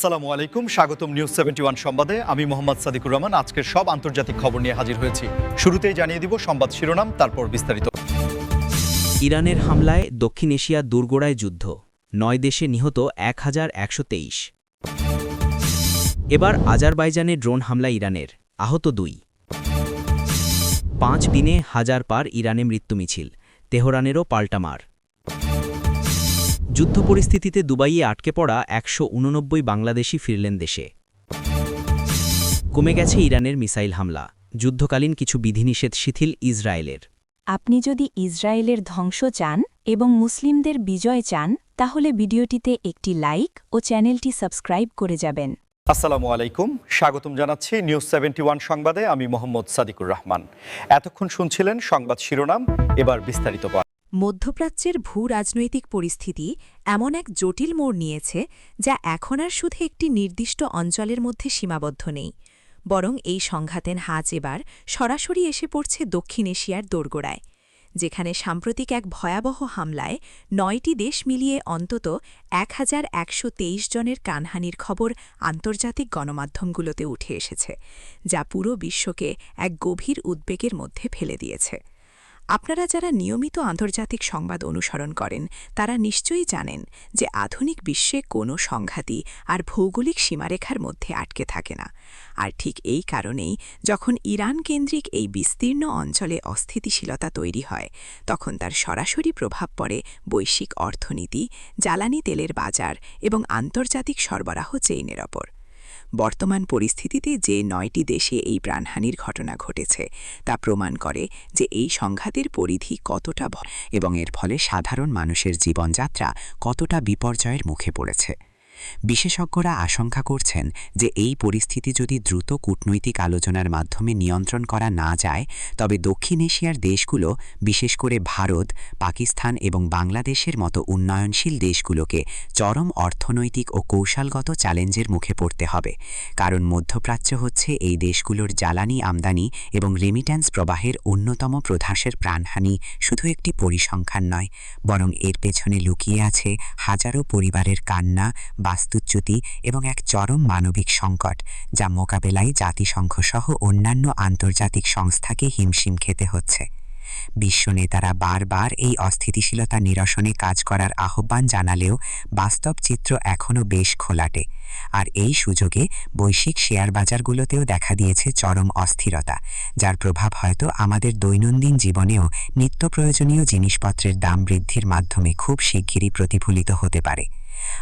আসসালামু আলাইকুম, স্বাগতম নিউজ 71 সংবাদে। আমি মোহাম্মদ সাদিকুর রহমান। আজকের সব আন্তর্জাতিক খবর নিয়ে হাজির হয়েছি। শুরুতেই জানিয়ে দিব সংবাদ শিরোনাম, তারপর বিস্তারিত। ইরানের হামলায় দক্ষিণ এশিয়া দোরগোড়ায় যুদ্ধ, ৯ দেশে নিহত ১,১২৩। এবার আজারবাইজানে ড্রোন হামলা ইরানের, আহত ২। ৫ দিনে হাজার পার ইরানে মৃত্যু মিছিল, তেহরানেরও পাল্টামার। যুদ্ধ পরিস্থিতিতে দুবাইয়ে আটকে পড়া ১৮৯ বাংলাদেশি ফিরলেন দেশে। কমে গেছে ইরানের মিসাইল হামলা, যুদ্ধকালীন কিছু বিধিনিষেধ শিথিল ইসরায়েলের। আপনি যদি ইসরায়েলের ধ্বংস চান এবং মুসলিমদের বিজয় চান, তাহলে ভিডিওটিতে একটি লাইক ও চ্যানেলটি সাবস্ক্রাইব করে যাবেন। আসসালামু আলাইকুম, স্বাগতম জানাচ্ছি নিউজ 71 সংবাদে। আমি মোহাম্মদ সাদিকুর রহমান। এতক্ষণ শুনছিলেন সংবাদ শিরোনাম, এবার বিস্তারিত। মধ্যপ্রাচ্যের ভূ-রাজনৈতিক পরিস্থিতি এমন এক জটিল মোড় নিয়েছে যা এখন আর শুধু একটি নির্দিষ্ট অঞ্চলের মধ্যে সীমাবদ্ধ নেই, বরং এই সংঘাতের হাত এবার সরাসরি এসে পড়ছে দক্ষিণ এশিয়ার দোরগোড়ায়, যেখানে সাম্প্রতিক এক ভয়াবহ হামলায় ৯টি দেশ মিলিয়ে অন্তত ১,১২৩ জনের প্রাণহানির খবর আন্তর্জাতিক গণমাধ্যমগুলোতে উঠে এসেছে, যা পুরো বিশ্বকে এক গভীর উদ্বেগের মধ্যে ফেলে দিয়েছে। আপনারা যারা নিয়মিত আন্তর্জাতিক সংবাদ অনুসরণ করেন তারা নিশ্চয়ই জানেন যে আধুনিক বিশ্বে কোনো সংঘাতই আর ভৌগোলিক সীমারেখার মধ্যে আটকে থাকে না। আর ঠিক এই কারণেই যখন ইরান কেন্দ্রিক এই বিস্তীর্ণ অঞ্চলে অস্থিতিশীলতা তৈরি হয়, তখন তার সরাসরি প্রভাব পড়ে বৈশ্বিক অর্থনীতি, জ্বালানি তেলের বাজার এবং আন্তর্জাতিক সরবরাহ চেইনের ওপর। বর্তমান পরিস্থিতিতে যে ৯টি দেশে এই প্রাণহানির ঘটনা ঘটেছে তা প্রমাণ করে যে এই সংঘাতের পরিধি কতটা এবং এর ফলে সাধারণ মানুষের জীবনযাত্রা কতটা বিপর্যয়ের মুখে পড়েছে। বিশেষজ্ঞরা আশঙ্কা করছেন যে এই পরিস্থিতি যদি দ্রুত কূটনৈতিক আলোচনার মাধ্যমে নিয়ন্ত্রণ করা না যায়, তবে দক্ষিণ এশিয়ার দেশগুলো, বিশেষ করে ভারত, পাকিস্তান এবং বাংলাদেশের মতো উন্নয়নশীল দেশগুলোকে চরম অর্থনৈতিক ও কৌশলগত চ্যালেঞ্জের মুখে পড়তে হবে। কারণ মধ্যপ্রাচ্য হচ্ছে এই দেশগুলোর জ্বালানি আমদানি এবং রেমিট্যান্স প্রবাহের অন্যতম প্রধানের প্রাণহানি শুধু একটি পরিসংখ্যান নয়, বরং এর পেছনে লুকিয়ে আছে হাজারো পরিবারের কান্না, বাস্তুচ্যুতি এবং এক চরম মানবিক সংকট, যা মোকাবেলায় জাতিসংঘসহ অন্যান্য আন্তর্জাতিক সংস্থাকে হিমশিম খেতে হচ্ছে। বিশ্ব নেতারা বারবার এই অস্থিতিশীলতা নিরসনে কাজ করার আহ্বান জানালেও বাস্তব চিত্র এখনও বেশ খোলাটে। আর এই সুযোগে বৈশ্বিক শেয়ার বাজারগুলোতেও দেখা দিয়েছে চরম অস্থিরতা, যার প্রভাব হয়তো আমাদের দৈনন্দিন জীবনেও নিত্য প্রয়োজনীয় জিনিসপত্রের দাম বৃদ্ধির মাধ্যমে খুব শিগগিরই প্রতিফলিত হতে পারে।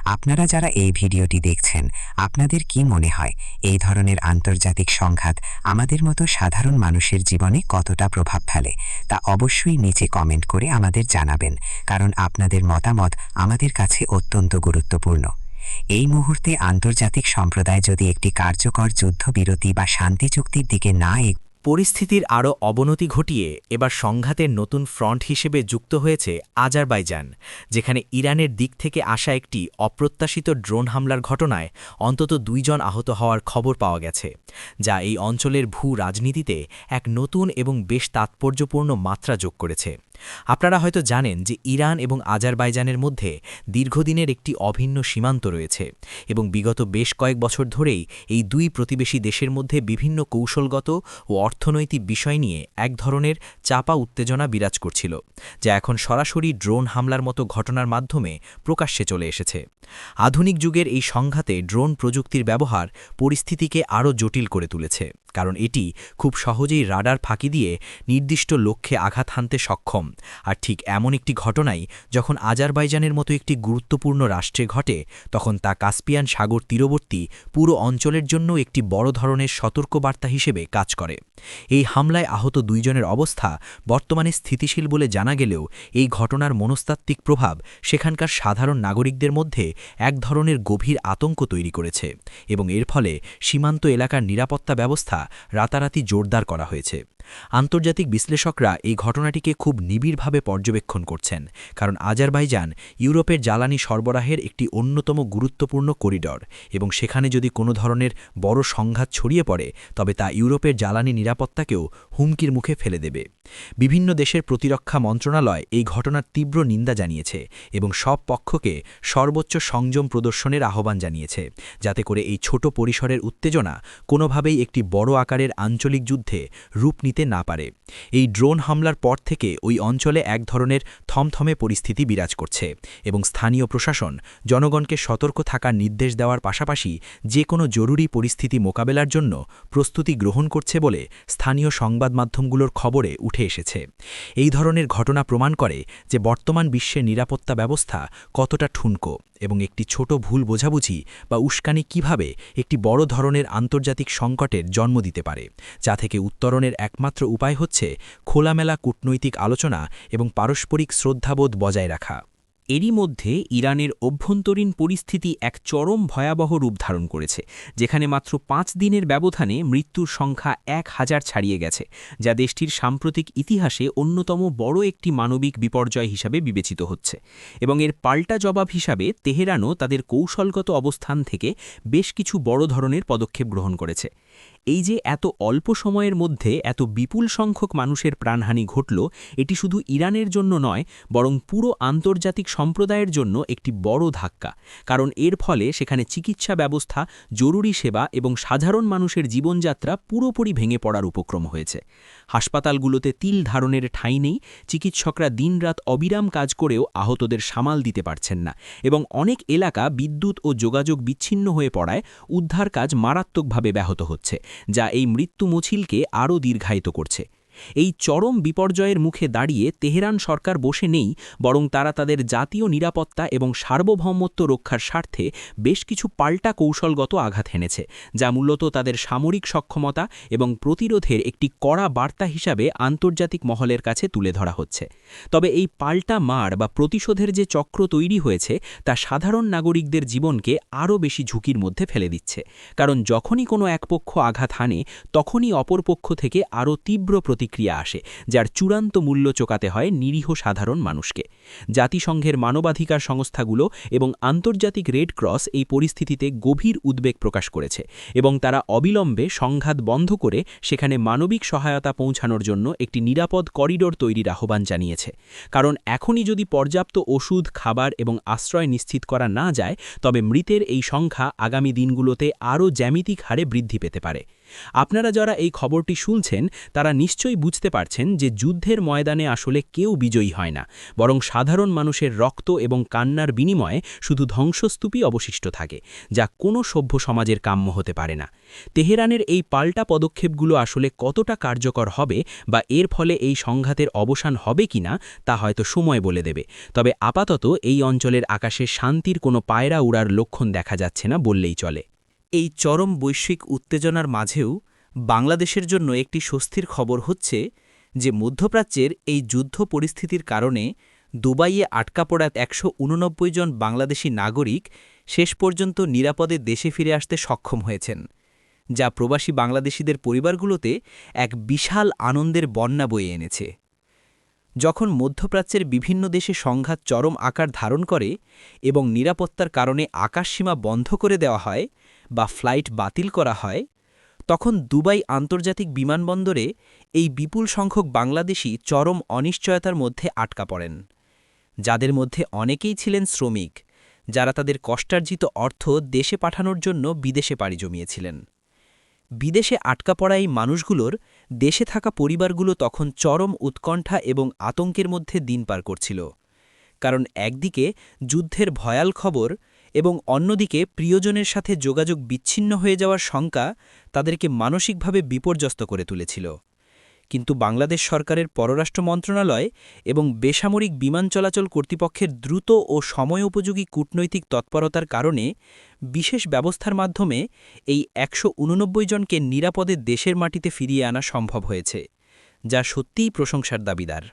আপনারা যারা এই ভিডিওটি দেখছেন, আপনাদের কি মনে হয় এই ধরনের আন্তর্জাতিক সংঘাত আমাদের মতো সাধারণ মানুষের জীবনে কতটা প্রভাব ফেলে? তা অবশ্যই নিচে কমেন্ট করে আমাদের জানাবেন, কারণ আপনাদের মতামত আমাদের কাছে অত্যন্ত গুরুত্বপূর্ণ। এই মুহূর্তে আন্তর্জাতিক সম্প্রদায় যদি একটি কার্যকর যুদ্ধবিরতি বা শান্তি চুক্তির দিকে না পরিস্থিতির আরও অবনতি ঘটিয়ে এবার সংঘাতের নতুন ফ্রন্ট হিসেবে যুক্ত হয়েছে আজারবাইজান, যেখানে ইরানের দিক থেকে আসা একটি অপ্রত্যাশিত ড্রোন হামলার ঘটনায় অন্তত ২ জন আহত হওয়ার খবর পাওয়া গেছে, যা এই অঞ্চলের ভূ-রাজনীতিতে এক নতুন এবং বেশ তাৎপর্যপূর্ণ মাত্রা যোগ করেছে। আপনারা হয়তো জানেন যে ইরান এবং আজারবাইজানের মধ্যে দীর্ঘদিনের একটি অভিন্ন সীমান্ত রয়েছে এবং বিগত বেশ কয়েক বছর ধরেই এই দুই প্রতিবেশী দেশের মধ্যে বিভিন্ন কৌশলগত ও অর্থনৈতিক বিষয় নিয়ে এক ধরনের চাপা উত্তেজনা বিরাজ করছিল, যা এখন সরাসরি ড্রোন হামলার মতো ঘটনার মাধ্যমে প্রকাশ্যে চলে এসেছে। আধুনিক যুগের এই সংঘাতে ড্রোন প্রযুক্তির ব্যবহার পরিস্থিতিকে আরও জটিল করে তুলেছে, কারণ এটি খুব সহজেই রাডার ফাঁকি দিয়ে নির্দিষ্ট লক্ষ্যে আঘাত হানতে সক্ষম। আর ঠিক এমন একটি ঘটনাই যখন আজারবাইজানের মতো একটি গুরুত্বপূর্ণ রাষ্ট্রে ঘটে, তখন তা কাস্পিয়ান সাগর তীরবর্তী পুরো অঞ্চলের জন্য একটি বড় ধরনের সতর্কবার্তা হিসেবে কাজ করে। এই হামলায় আহত ২ জনের অবস্থা বর্তমানে স্থিতিশীল বলে জানা গেলেও এই ঘটনার মনস্তাত্ত্বিক প্রভাব সেখানকার সাধারণ নাগরিকদের মধ্যে এক ধরনের গভীর আতঙ্ক তৈরি করেছে এবং এর ফলে সীমান্ত এলাকার নিরাপত্তা ব্যবস্থা রাতারাতি জোরদার করা হয়েছে। আন্তর্জাতিক বিশ্লেষকরা এই ঘটনাটিকে খুব নিবিড়ভাবে পর্যবেক্ষণ করছেন, কারণ আজারবাইজান ইউরোপের জ্বালানি সরবরাহের একটি অন্যতম গুরুত্বপূর্ণ করিডর, এবং সেখানে যদি কোনো ধরনের বড় সংঘাত ছড়িয়ে পড়ে তবে তা ইউরোপের জ্বালানি নিরাপত্তাকেও হুমকির মুখে ফেলে দেবে। বিভিন্ন দেশের প্রতিরক্ষা মন্ত্রণালয় এই ঘটনার তীব্র নিন্দা জানিয়েছে এবং সব পক্ষকে সর্বোচ্চ সংযম প্রদর্শনের আহ্বান জানিয়েছে, যাতে করে এই ছোট পরিসরের উত্তেজনা কোনোভাবেই একটি বড় আকারের আঞ্চলিক যুদ্ধে রূপ নিতে না পারে। এই ড্রোন হামলার পর থেকে ওই অঞ্চলে এক ধরনের থমথমে পরিস্থিতি বিরাজ করছে এবং স্থানীয় প্রশাসন জনগণকে সতর্ক থাকার নির্দেশ দেওয়ার পাশাপাশি যে কোনো জরুরি পরিস্থিতি মোকাবেলার জন্য প্রস্তুতি গ্রহণ করছে বলে স্থানীয় সংবাদ মাধ্যমগুলোর খবরে উঠে এসেছে। এই ধরনের ঘটনা প্রমাণ করে যে বর্তমান বিশ্বের নিরাপত্তা ব্যবস্থা কতটা ঠুনকো এবং একটি ছোট ভুল বোঝাবুঝি বা উস্কানি কিভাবে একটি বড় ধরনের আন্তর্জাতিক সংকটের জন্ম দিতে পারে, যা থেকে উত্তরণের একমাত্র উপায় হচ্ছে খোলামেলা কূটনৈতিক আলোচনা এবং পারস্পরিক শ্রদ্ধাবোধ বজায় রাখা। এরই মধ্যে ইরানের অভ্যন্তরীণ পরিস্থিতি এক চরম ভয়াবহ রূপ ধারণ করেছে, যেখানে মাত্র 5 দিনের ব্যবধানে মৃত্যুর সংখ্যা 1000 ছাড়িয়ে গেছে, যা দেশটির সাম্প্রতিক ইতিহাসে অন্যতম বড় একটি মানবিক বিপর্যয় হিসাবে বিবেচিত হচ্ছে। এবং এর পাল্টা জবাব হিসাবে তেহরানও তাদের কৌশলগত অবস্থান থেকে বেশ কিছু বড় ধরনের পদক্ষেপ গ্রহণ করেছে। এই যে এত অল্প সময়ের মধ্যে এত বিপুল সংখ্যক মানুষের প্রাণহানি ঘটল, এটি শুধু ইরানের জন্য নয়, বরং পুরো আন্তর্জাতিক সম্প্রদায়ের জন্য একটি বড় ধাক্কা, কারণ এর ফলে সেখানে চিকিৎসা ব্যবস্থা, জরুরি সেবা এবং সাধারণ মানুষের জীবনযাত্রা পুরোপুরি ভেঙে পড়ার উপক্রম হয়েছে। হাসপাতালগুলোতে তিল ধারণের ঠাঁই নেই, চিকিৎসকরা দিনরাত অবিরাম কাজ করেও আহতদের সামাল দিতে পারছেন না, এবং অনেক এলাকা বিদ্যুৎ ও যোগাযোগ বিচ্ছিন্ন হয়ে পড়ায় উদ্ধার কাজ মারাত্মকভাবে ব্যাহত হচ্ছে, যা এই মৃত্যু মিছিলকে আরও দীর্ঘায়িত করছে। এই চরম বিপর্যয়ের মুখে দাঁড়িয়ে তেহরান সরকার বসে নেই, বরং তারা তাদের জাতীয় নিরাপত্তা এবং সার্বভৌমত্ব রক্ষার স্বার্থে বেশ কিছু পাল্টা কৌশলগত আঘাত হেনেছে, যা মূলত তাদের সামরিক সক্ষমতা এবং প্রতিরোধের একটি কড়া বার্তা হিসাবে আন্তর্জাতিক মহলের কাছে তুলে ধরা হচ্ছে। তবে এই পাল্টা মার বা প্রতিশোধের যে চক্র তৈরি হয়েছে তা সাধারণ নাগরিকদের জীবনকে আরও বেশি ঝুঁকির মধ্যে ফেলে দিচ্ছে, কারণ যখনই কোনো এক পক্ষ আঘাত হানে তখনই অপর পক্ষ থেকে আরও তীব্র প্রতিক্রিয়া আসে, যার চূড়ান্ত মূল্য চোকাতে হয় নিরীহ সাধারণ মানুষকে। জাতিসংঘের মানবাধিকার সংস্থাগুলো এবং আন্তর্জাতিক রেড ক্রস এই পরিস্থিতিতে গভীর উদ্বেগ প্রকাশ করেছে এবং তারা অবিলম্বে সংঘাত বন্ধ করে সেখানে মানবিক সহায়তা পৌঁছানোর জন্য একটি নিরাপদ করিডোর তৈরির আহ্বান জানিয়েছে। কারণ এখনই যদি পর্যাপ্ত ওষুধ, খাবার এবং আশ্রয় নিশ্চিত করা না যায়, তবে মৃতের এই সংখ্যা আগামী দিনগুলোতে আরও জ্যামিতিক হারে বৃদ্ধি পেতে পারে। আপনারা যারা এই খবরটি শুনছেন তারা নিশ্চয়ই বুঝতে পারছেন যে যুদ্ধের ময়দানে আসলে কেউ বিজয়ী হয় না, বরং সাধারণ মানুষের রক্ত এবং কান্নার বিনিময়ে শুধু ধ্বংসস্তূপই অবশিষ্ট থাকে, যা কোনো সভ্য সমাজের কাম্য হতে পারে না। তেহরানের এই পাল্টা পদক্ষেপগুলো আসলে কতটা কার্যকর হবে বা এর ফলে এই সংঘাতের অবসান হবে কিনা তা হয়তো সময় বলে দেবে, তবে আপাতত এই অঞ্চলের আকাশে শান্তির কোনো পায়রা উড়ার লক্ষণ দেখা যাচ্ছে না বললেই চলে। এই চরম বৈশ্বিক উত্তেজনার মাঝেও বাংলাদেশের জন্য একটি স্বস্তির খবর হচ্ছে যে মধ্যপ্রাচ্যের এই যুদ্ধ পরিস্থিতির কারণে দুবাইয়ে আটকা পড়া 189 জন বাংলাদেশি নাগরিক শেষ পর্যন্ত নিরাপদে দেশে ফিরে আসতে সক্ষম হয়েছেন, যা প্রবাসী বাংলাদেশিদের পরিবারগুলোতে এক বিশাল আনন্দের বন্যা বয়ে এনেছে। যখন মধ্যপ্রাচ্যের বিভিন্ন দেশে সংঘাত চরম আকার ধারণ করে এবং নিরাপত্তার কারণে আকাশসীমা বন্ধ করে দেওয়া হয় বা ফ্লাইট বাতিল করা হয়, তখন দুবাই আন্তর্জাতিক বিমানবন্দরে এই বিপুল সংখ্যক বাংলাদেশি চরম অনিশ্চয়তার মধ্যে আটকা পড়েন, যাদের মধ্যে অনেকেই ছিলেন শ্রমিক, যারা তাদের কষ্টার্জিত অর্থ দেশে পাঠানোর জন্য বিদেশে পাড়ি জমিয়েছিলেন। বিদেশে আটকা পড়া এই মানুষগুলোর দেশে থাকা পরিবারগুলো তখন চরম উৎকণ্ঠা এবং আতঙ্কের মধ্যে দিন পার করছিল, কারণ একদিকে যুদ্ধের ভয়াল খবর এবং অন্যদিকে প্রিয়জনের সাথে যোগাযোগ বিচ্ছিন্ন হয়ে যাওয়ার শঙ্কা তাদেরকে মানসিকভাবে বিপর্যস্ত করে তুলেছিল। কিন্তু বাংলাদেশ সরকারের পররাষ্ট্র মন্ত্রণালয় এবং বেসামরিক বিমান চলাচল কর্তৃপক্ষের দ্রুত ও সময়োপযোগী কূটনৈতিক তৎপরতার কারণে বিশেষ ব্যবস্থার মাধ্যমে এই 189 জনকে নিরাপদে দেশের মাটিতে ফিরিয়ে আনা সম্ভব হয়েছে, যা সত্যিই প্রশংসার দাবিদার।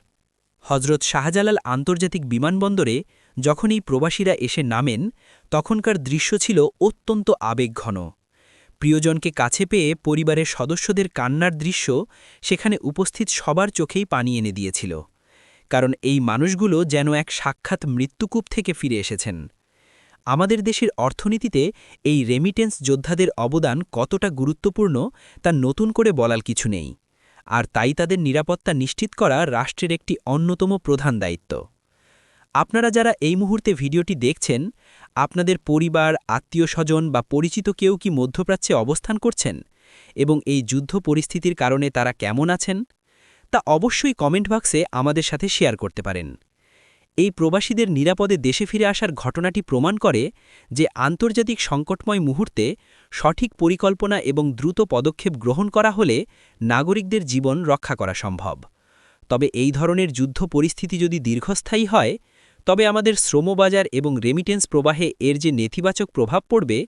হজরত শাহজালাল আন্তর্জাতিক বিমানবন্দরে যখন এই প্রবাসীরা এসে নামেন, তখনকার দৃশ্য ছিল অত্যন্ত আবেগঘন। প্রিয়জনকে কাছে পেয়ে পরিবারের সদস্যদের কান্নার দৃশ্য সেখানে উপস্থিত সবার চোখেই পানি এনে দিয়েছিল, কারণ এই মানুষগুলো যেন এক সাক্ষাৎ মৃত্যুকূপ থেকে ফিরে এসেছেন। আমাদের দেশের অর্থনীতিতে এই রেমিটেন্স যোদ্ধাদের অবদান কতটা গুরুত্বপূর্ণ তা নতুন করে বলার কিছু নেই, আর তাই তাদের নিরাপত্তা নিশ্চিত করা রাষ্ট্রের একটি অন্যতম প্রধান দায়িত্ব। আপনারা যারা এই মুহূর্তে ভিডিওটি দেখছেন, আপনাদের পরিবার, আত্মীয়স্বজন বা পরিচিত কেউ কি মধ্যপ্রাচ্যে অবস্থান করছেন এবং এই যুদ্ধ পরিস্থিতির কারণে তারা কেমন আছেন তা অবশ্যই কমেন্ট বক্সে আমাদের সাথে শেয়ার করতে পারেন। এই প্রবাসীদের নিরাপদে দেশে ফিরে আসার ঘটনাটি প্রমাণ করে যে আন্তর্জাতিক সংকটময় মুহূর্তে সঠিক পরিকল্পনা এবং দ্রুত পদক্ষেপ গ্রহণ করা হলে নাগরিকদের জীবন রক্ষা করা সম্ভব। তবে এই ধরনের যুদ্ধ পরিস্থিতি যদি দীর্ঘস্থায়ী হয়, তবে আমাদের শ্রমবাজার এবং রেমিটেন্স প্রবাহে এর যে নেতিবাচক প্রভাব পড়বে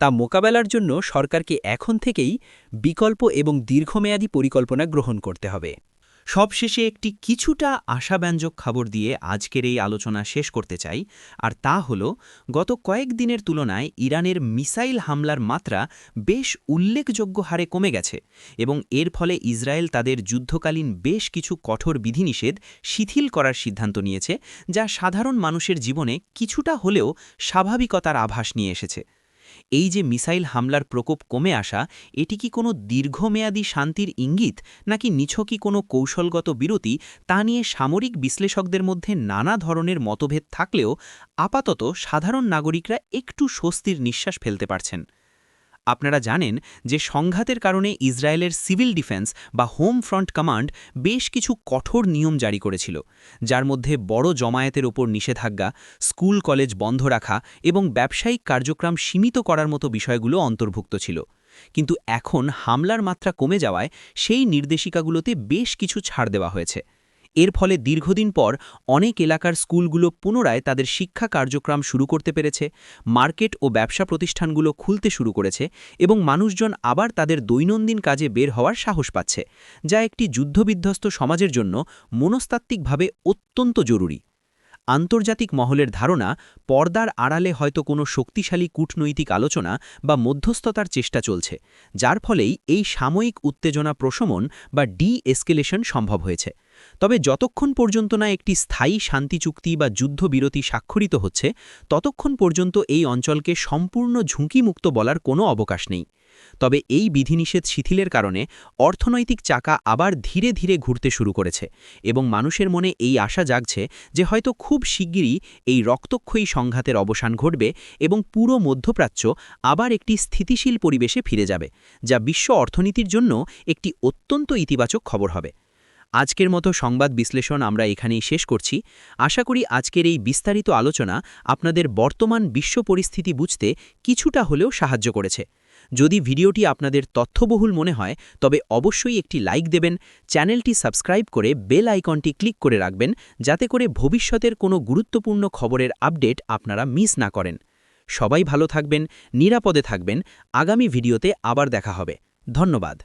তা মোকাবেলার জন্য সরকারকে এখন থেকেই বিকল্প এবং দীর্ঘমেয়াদী পরিকল্পনা গ্রহণ করতে হবে। সবশেষে একটি কিছুটা আশাব্যঞ্জক খবর দিয়ে আজকের এই আলোচনা শেষ করতে চাই, আর তা হল গত কয়েকদিনের তুলনায় ইরানের মিসাইল হামলার মাত্রা বেশ উল্লেখযোগ্য হারে কমে গেছে এবং এর ফলে ইসরায়েল তাদের যুদ্ধকালীন বেশ কিছু কঠোর বিধিনিষেধ শিথিল করার সিদ্ধান্ত নিয়েছে, যা সাধারণ মানুষের জীবনে কিছুটা হলেও স্বাভাবিকতার আভাস নিয়ে এসেছে। এই যে মিসাইল হামলার প্রকোপ কমে আসা, এটি কি কোনো দীর্ঘমেয়াদী শান্তির ইঙ্গিত নাকি নিছকই কোনো কৌশলগত বিরতি তা নিয়ে সামরিক বিশ্লেষকদের মধ্যে নানা ধরনের মতভেদ থাকলেও আপাতত সাধারণ নাগরিকরা একটু স্বস্তির নিঃশ্বাস ফেলতে পারছেন। আপনারা জানেন যে সংঘাতের কারণে ইসরায়েলের সিভিল ডিফেন্স বা হোম ফ্রন্ট কমান্ড বেশ কিছু কঠোর নিয়ম জারি করেছিল, যার মধ্যে বড় জমায়েতের ওপর নিষেধাজ্ঞা, স্কুল কলেজ বন্ধ রাখা এবং ব্যবসায়িক কার্যক্রম সীমিত করার মতো বিষয়গুলো অন্তর্ভুক্ত ছিল। কিন্তু এখন হামলার মাত্রা কমে যাওয়ায় সেই নির্দেশিকাগুলোতে বেশ কিছু ছাড় দেওয়া হয়েছে। এর ফলে দীর্ঘদিন পর অনেক এলাকার স্কুলগুলো পুনরায় তাদের শিক্ষা কার্যক্রম শুরু করতে পেরেছে, মার্কেট ও ব্যবসা প্রতিষ্ঠানগুলো খুলতে শুরু করেছে এবং মানুষজন আবার তাদের দৈনন্দিন কাজে বের হওয়ার সাহস পাচ্ছে, যা একটি যুদ্ধবিধ্বস্ত সমাজের জন্য মনস্তাত্ত্বিকভাবে অত্যন্ত জরুরি। আন্তর্জাতিক মহলের ধারণা, পর্দার আড়ালে হয়তো কোনো শক্তিশালী কূটনৈতিক আলোচনা বা মধ্যস্থতার চেষ্টা চলছে, যার ফলেই এই সাময়িক উত্তেজনা প্রশমন বা ডি-এসকেলেশন সম্ভব হয়েছে। তবে যতক্ষণ পর্যন্ত না একটি স্থায়ী শান্তি চুক্তি বা যুদ্ধবিরতি স্বাক্ষরিত হচ্ছে, ততক্ষণ পর্যন্ত এই অঞ্চলকে সম্পূর্ণ ঝুঁকিমুক্ত বলার কোনো অবকাশ নেই। তবে এই বিধিনিষেধ শিথিলের কারণে অর্থনৈতিক চাকা আবার ধীরে ধীরে ঘুরতে শুরু করেছে এবং মানুষের মনে এই আশা জাগছে যে হয়তো খুব শিগগিরই এই রক্তক্ষয়ী সংঘাতের অবসান ঘটবে এবং পুরো মধ্যপ্রাচ্য আবার একটি স্থিতিশীল পরিবেশে ফিরে যাবে, যা বিশ্ব অর্থনীতির জন্য একটি অত্যন্ত ইতিবাচক খবর হবে। আজকের মতো সংবাদ বিশ্লেষণ আমরা এখানেই শেষ করছি। আশা করি আজকের এই বিস্তারিত আলোচনা আপনাদের বর্তমান বিশ্ব পরিস্থিতি বুঝতে কিছুটা হলেও সাহায্য করেছে। যদি ভিডিওটি আপনাদের তথ্যবহুল মনে হয় তবে অবশ্যই একটি লাইক দেবেন, চ্যানেলটি সাবস্ক্রাইব করে বেল আইকনটি ক্লিক করে রাখবেন, যাতে করে ভবিষ্যতের কোনো গুরুত্বপূর্ণ খবরের আপডেট আপনারা মিস না করেন। সবাই ভালো থাকবেন, নিরাপদে থাকবেন। আগামী ভিডিওতে আবার দেখা হবে। ধন্যবাদ।